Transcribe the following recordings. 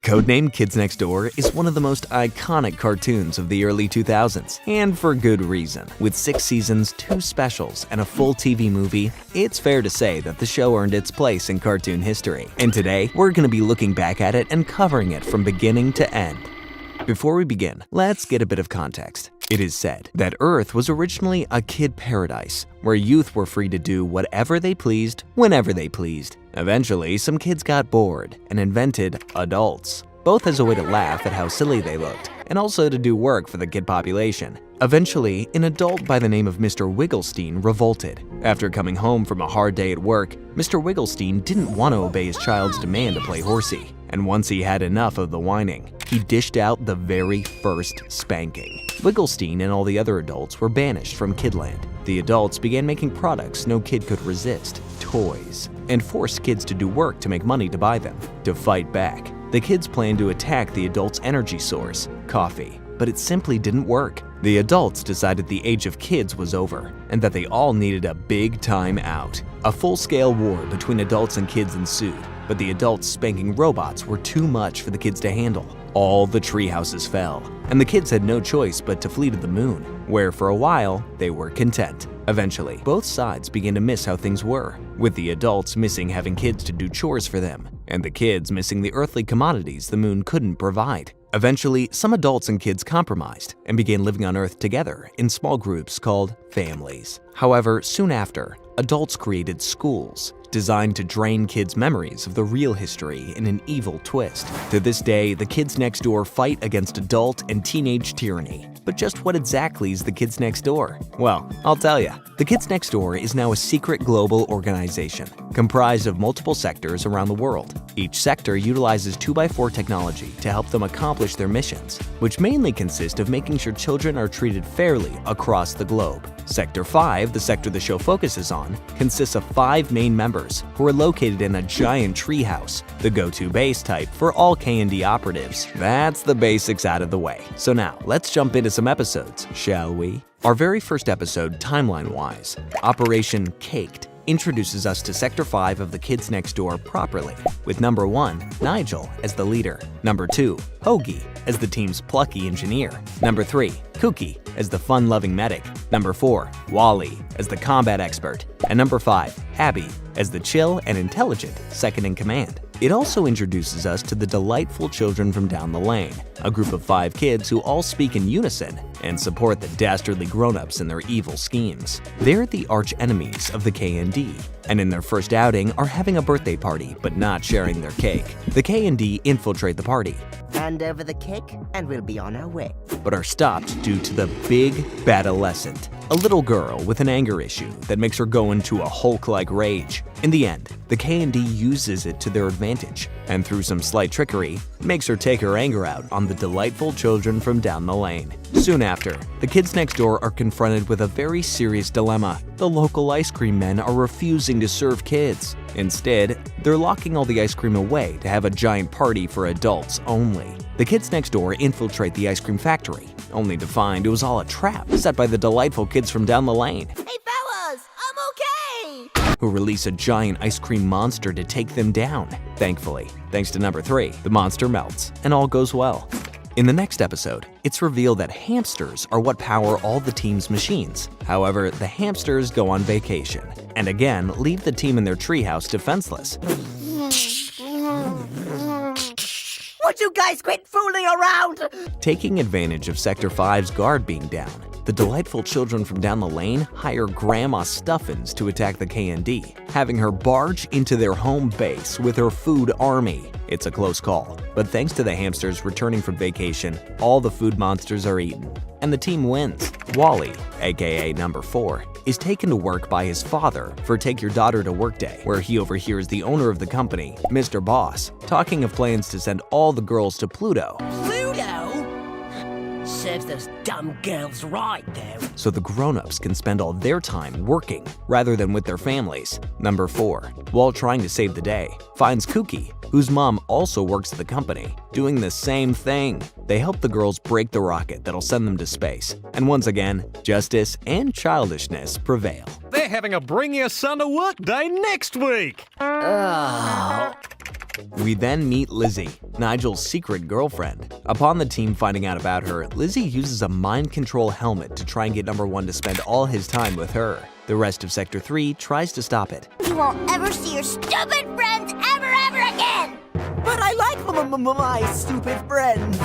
Codename Kids Next Door is one of the most iconic cartoons of the early 2000s, and for good reason. With 6 seasons, 2 specials, and a full TV movie, it's fair to say that the show earned its place in cartoon history. And today, we're going to be looking back at it and covering it from beginning to end. Before we begin, let's get a bit of context. It is said that Earth was originally a kid paradise, where youth were free to do whatever they pleased, whenever they pleased. Eventually, some kids got bored and invented adults, both as a way to laugh at how silly they looked, and also to do work for the kid population. Eventually, an adult by the name of Mr. Wigglestein revolted. After coming home from a hard day at work, Mr. Wigglestein didn't want to obey his child's demand to play horsey. And once he had enough of the whining, he dished out the very first spanking. Wigglestein and all the other adults were banished from Kidland. The adults began making products no kid could resist, toys, and forced kids to do work to make money to buy them. To fight back, the kids planned to attack the adults' energy source, coffee, but it simply didn't work. The adults decided the age of kids was over, and that they all needed a big time out. A full-scale war between adults and kids ensued, but the adults spanking robots were too much for the kids to handle. All the treehouses fell, and the kids had no choice but to flee to the moon, where for a while they were content. Eventually, both sides began to miss how things were, with the adults missing having kids to do chores for them, and the kids missing the earthly commodities the moon couldn't provide. Eventually, some adults and kids compromised and began living on Earth together in small groups called families. However, soon after, adults created schools designed to drain kids' memories of the real history in an evil twist. To this day, the Kids Next Door fight against adult and teenage tyranny. But just what exactly is the Kids Next Door? Well, I'll tell ya. The Kids Next Door is now a secret global organization comprised of multiple sectors around the world. Each sector utilizes 2x4 technology to help them accomplish their missions, which mainly consist of making sure children are treated fairly across the globe. Sector 5, the sector the show focuses on, consists of 5 main members who are located in a giant treehouse, the go-to base type for all K&D operatives. That's the basics out of the way. So now, let's jump into some episodes, shall we? Our very first episode, timeline-wise, Operation Caked, introduces us to Sector 5 of the Kids Next Door properly, with number 1, Nigel, as the leader, number 2, Hoagie, as the team's plucky engineer, number 3, Kooky, as the fun-loving medic, number 4, Wally, as the combat expert, and number 5, Abby, as the chill and intelligent second-in-command. It also introduces us to the delightful children from down the lane, a group of 5 kids who all speak in unison and support the dastardly grown-ups in their evil schemes. They're the arch-enemies of the K&D, and in their first outing are having a birthday party but not sharing their cake. The K&D infiltrate the party, Hand over the cake, and we'll be on our way. but are stopped due to the big adolescent, a little girl with an anger issue that makes her go into a Hulk-like rage. In the end, the K&D uses it to their advantage, and through some slight trickery, makes her take her anger out on the delightful children from down the lane. Soon after, the Kids Next Door are confronted with a very serious dilemma. The local ice cream men are refusing to serve kids. Instead, they're locking all the ice cream away to have a giant party for adults only. The Kids Next Door infiltrate the ice cream factory, only to find it was all a trap set by the delightful kids from down the lane, Hey fellas, I'm okay! who release a giant ice cream monster to take them down. Thankfully, thanks to number 3, the monster melts, and all goes well. In the next episode, it's revealed that hamsters are what power all the team's machines. However, the hamsters go on vacation, and again leave the team in their treehouse defenseless. Would you guys quit fooling around? Taking advantage of Sector 5's guard being down, the delightful children from down the lane hire Grandma Stuffins to attack the K&D, having her barge into their home base with her food army. It's a close call, but thanks to the hamsters returning from vacation, all the food monsters are eaten, and the team wins. Wally, aka number 4, is taken to work by his father for Take Your Daughter to Work Day, where he overhears the owner of the company, Mr. Boss, talking of plans to send all the girls to Pluto. Pluto? Serves those dumb girls right, though. So the grown-ups can spend all their time working rather than with their families. Number 4, while trying to save the day, finds Kooky, whose mom also works at the company, doing the same thing. They help the girls break the rocket that'll send them to space. And once again, justice and childishness prevail. They're having a Bring Your Son to Work Day next week. Oh. We then meet Lizzie, Nigel's secret girlfriend. Upon the team finding out about her, Lizzie uses a mind control helmet to try and get number 1 to spend all his time with her. The rest of Sector 3 tries to stop it. You won't ever see your stupid friends ever again! But I like my stupid friends.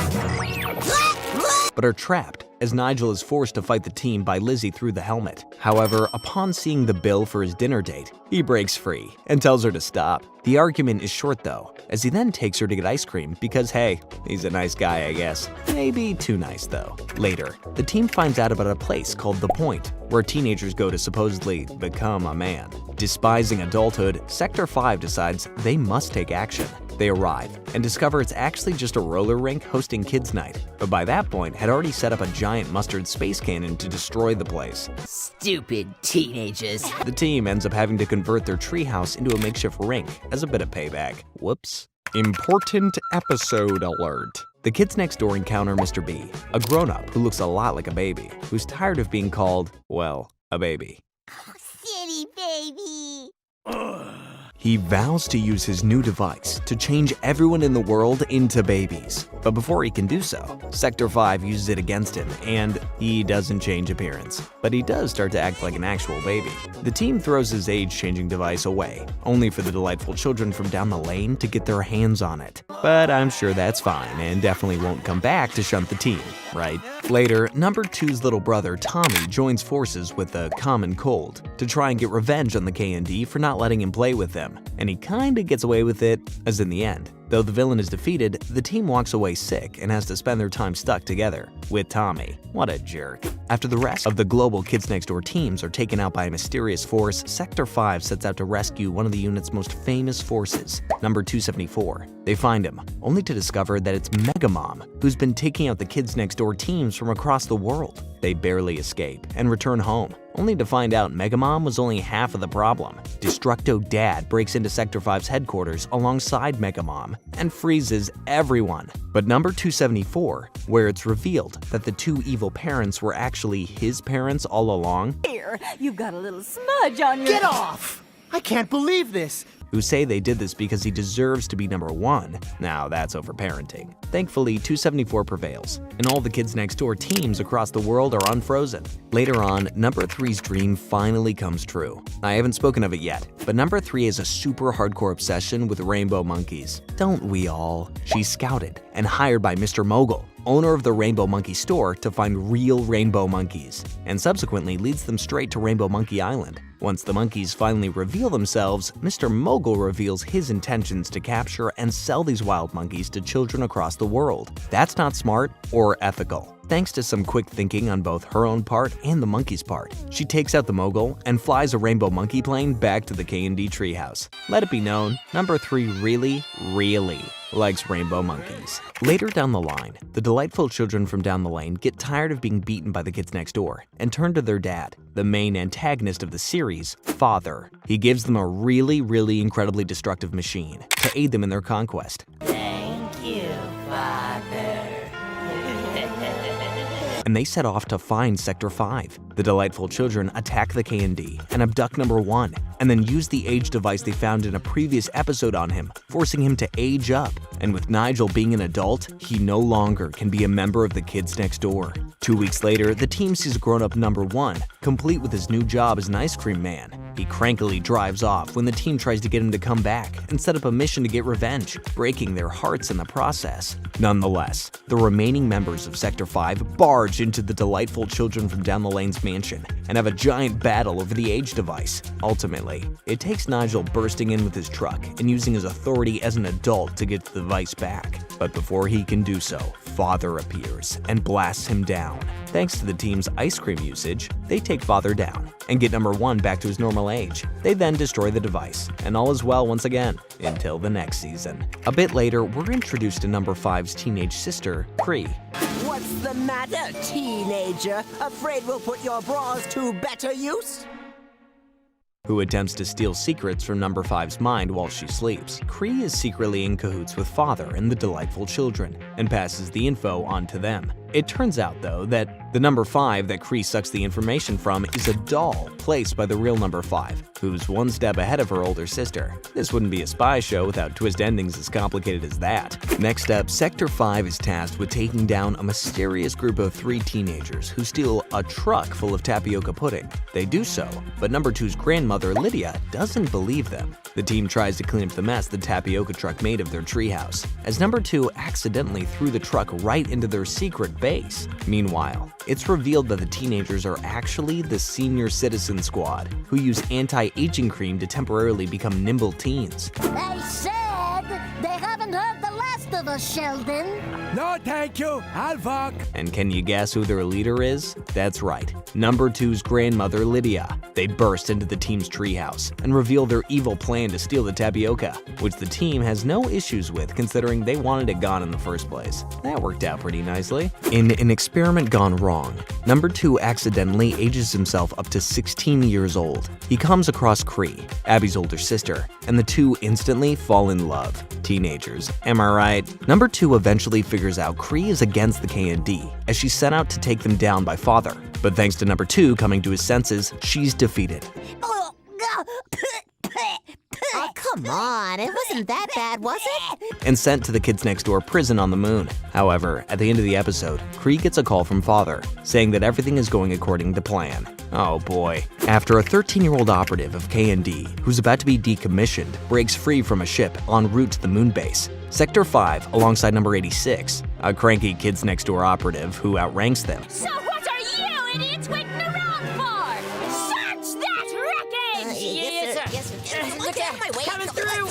But are trapped as Nigel is forced to fight the team by Lizzie through the helmet. However, upon seeing the bill for his dinner date, he breaks free and tells her to stop. The argument is short though, as he then takes her to get ice cream because hey, he's a nice guy I guess. Maybe too nice though. Later, the team finds out about a place called The Point, where teenagers go to supposedly become a man. Despising adulthood, Sector 5 decides they must take action. They arrive and discover it's actually just a roller rink hosting kids' night, but by that point had already set up a giant mustard space cannon to destroy the place. Stupid teenagers. The team ends up having to convert their treehouse into a makeshift rink as a bit of payback. Whoops. Important episode alert. The kids next door encounter Mr. B, a grown-up who looks a lot like a baby, who's tired of being called, well, a baby. Oh, silly baby. He vows to use his new device to change everyone in the world into babies. But before he can do so, Sector 5 uses it against him, and he doesn't change appearance. But he does start to act like an actual baby. The team throws his age-changing device away, only for the delightful children from down the lane to get their hands on it. But I'm sure that's fine, and definitely won't come back to shunt the team, right? Later, number 2's little brother Tommy joins forces with the Common Cold to try and get revenge on the K&D for not letting him play with them. And he kinda gets away with it, as in the end. Though the villain is defeated, the team walks away sick and has to spend their time stuck together with Tommy. What a jerk. After the rest of the global Kids Next Door teams are taken out by a mysterious force, Sector 5 sets out to rescue one of the unit's most famous forces, number 274. They find him, only to discover that it's Megamom, who's been taking out the Kids Next Door teams from across the world. They barely escape and return home, only to find out Megamom was only half of the problem. Destructo Dad breaks into Sector 5's headquarters alongside Megamom and freezes everyone. But number 274, where it's revealed that the 2 evil parents were actually his parents all along, Here, you've got a little smudge on your— Get off! I can't believe this! who say they did this because he deserves to be number 1. Now that's overparenting. Thankfully, 274 prevails, and all the Kids Next Door teams across the world are unfrozen. Later on, number 3's dream finally comes true. I haven't spoken of it yet, but number 3 has a super hardcore obsession with rainbow monkeys. Don't we all? She's scouted and hired by Mr. Mogul, owner of the Rainbow Monkey store, to find real rainbow monkeys, and subsequently leads them straight to Rainbow Monkey Island. Once the monkeys finally reveal themselves, Mr. Mogul reveals his intentions to capture and sell these wild monkeys to children across the world. That's not smart or ethical. Thanks to some quick thinking on both her own part and the monkey's part, she takes out the Mogul and flies a rainbow monkey plane back to the K&D treehouse. Let it be known, number 3 really likes rainbow monkeys. Later down the line, the delightful children from down the lane get tired of being beaten by the kids next door and turn to their dad, the main antagonist of the series, Father. He gives them a really incredibly destructive machine to aid them in their conquest. Thank you, Father. And they set off to find Sector 5. The delightful children attack the K&D and abduct number 1, and then use the age device they found in a previous episode on him, forcing him to age up. And with Nigel being an adult, he no longer can be a member of the Kids Next Door. 2 weeks later, the team sees grown-up number 1, complete with his new job as an ice cream man. He crankily drives off when the team tries to get him to come back and set up a mission to get revenge, breaking their hearts in the process. Nonetheless, the remaining members of Sector 5 barge into the delightful children from down the lane's mansion and have a giant battle over the age device. Ultimately, it takes Nigel bursting in with his truck and using his authority as an adult to get the device back. But before he can do so, Father appears and blasts him down. Thanks to the team's ice cream usage, they take Father down and get number 1 back to his normal age. They then destroy the device, and all is well once again, until the next season. A bit later, we're introduced to number 5's teenage sister, Cree. What's the matter, teenager? Afraid we'll put your bras to better use? Who attempts to steal secrets from number 5's mind while she sleeps. Cree is secretly in cahoots with Father and the delightful children, and passes the info on to them. It turns out, though, that The number 5 that Kree sucks the information from is a doll placed by the real number 5, who's one step ahead of her older sister. This wouldn't be a spy show without twist endings as complicated as that. Next up, Sector 5 is tasked with taking down a mysterious group of 3 teenagers who steal a truck full of tapioca pudding. They do so, but number 2's grandmother, Lydia, doesn't believe them. The team tries to clean up the mess the tapioca truck made of their treehouse, as number 2 accidentally threw the truck right into their secret base. Meanwhile, it's revealed that the teenagers are actually the Senior Citizen Squad, who use anti-aging cream to temporarily become nimble teens. They said they haven't heard the last of us, Sheldon. No, thank you. I'll walk. And can you guess who their leader is? That's right, number 2's grandmother, Lydia. They burst into the team's treehouse and reveal their evil plan to steal the tapioca, which the team has no issues with considering they wanted it gone in the first place. That worked out pretty nicely. In an experiment gone wrong, number 2 accidentally ages himself up to 16 years old. He comes across Kree, Abby's older sister, and the two instantly fall in love. Teenagers, am I right? Number 2 eventually figures out Kree is against the K&D, as she's sent out to take them down by Father. But thanks to number 2 coming to his senses, she's defeated. Oh, come on. It wasn't that bad, was it? And sent to the Kids Next Door prison on the moon. However, at the end of the episode, Kree gets a call from Father, saying that everything is going according to plan. Oh boy. After a 13-year-old operative of K&D, who's about to be decommissioned, breaks free from a ship en route to the moon base, Sector 5, alongside number 86, a cranky Kids Next Door operative who outranks them. So what are you idiots waiting around for? Search that wreckage! Yes, sir. Look out my way. Coming through.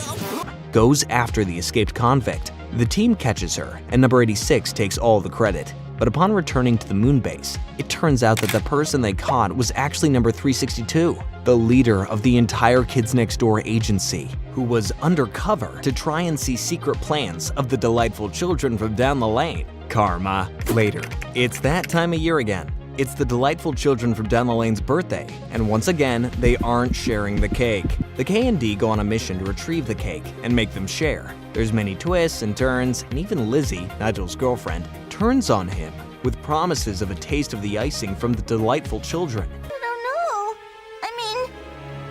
Goes after the escaped convict. The team catches her, and number 86 takes all the credit. But upon returning to the moon base, it turns out that the person they caught was actually number 362, the leader of the entire Kids Next Door agency, who was undercover to try and see secret plans of the delightful children from down the lane. Karma. Later, it's that time of year again. It's the delightful children from down the lane's birthday, and once again, they aren't sharing the cake. The K&D go on a mission to retrieve the cake and make them share. There's many twists and turns, and even Lizzie, Nigel's girlfriend, turns on him with promises of a taste of the icing from the delightful children. I don't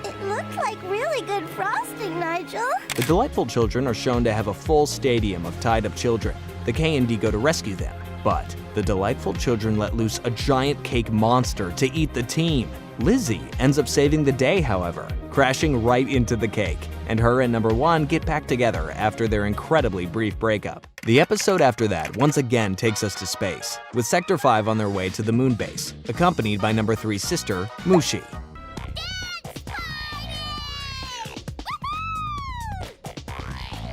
know. It looked like really good frosting, Nigel. The delightful children are shown to have a full stadium of tied-up children. The K&D go to rescue them, but the delightful children let loose a giant cake monster to eat the team. Lizzie ends up saving the day, however, crashing right into the cake, and her and number 1 get back together after their incredibly brief breakup. The episode after that once again takes us to space, with Sector 5 on their way to the moon base, accompanied by number 3's sister, Mushi.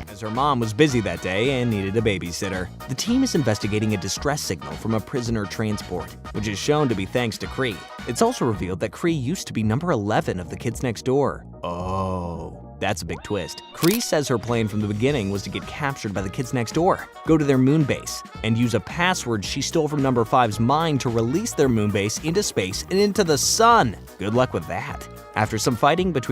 As her mom was busy that day and needed a babysitter. The team is investigating a distress signal from a prisoner transport, which is shown to be thanks to Kree. It's also revealed that Kree used to be number 11 of the Kids Next Door. Oh, that's a big twist. Kree says her plan from the beginning was to get captured by the Kids Next Door, go to their moon base, and use a password she stole from number 5's mind to release their moon base into space and into the sun. Good luck with that. After some fighting between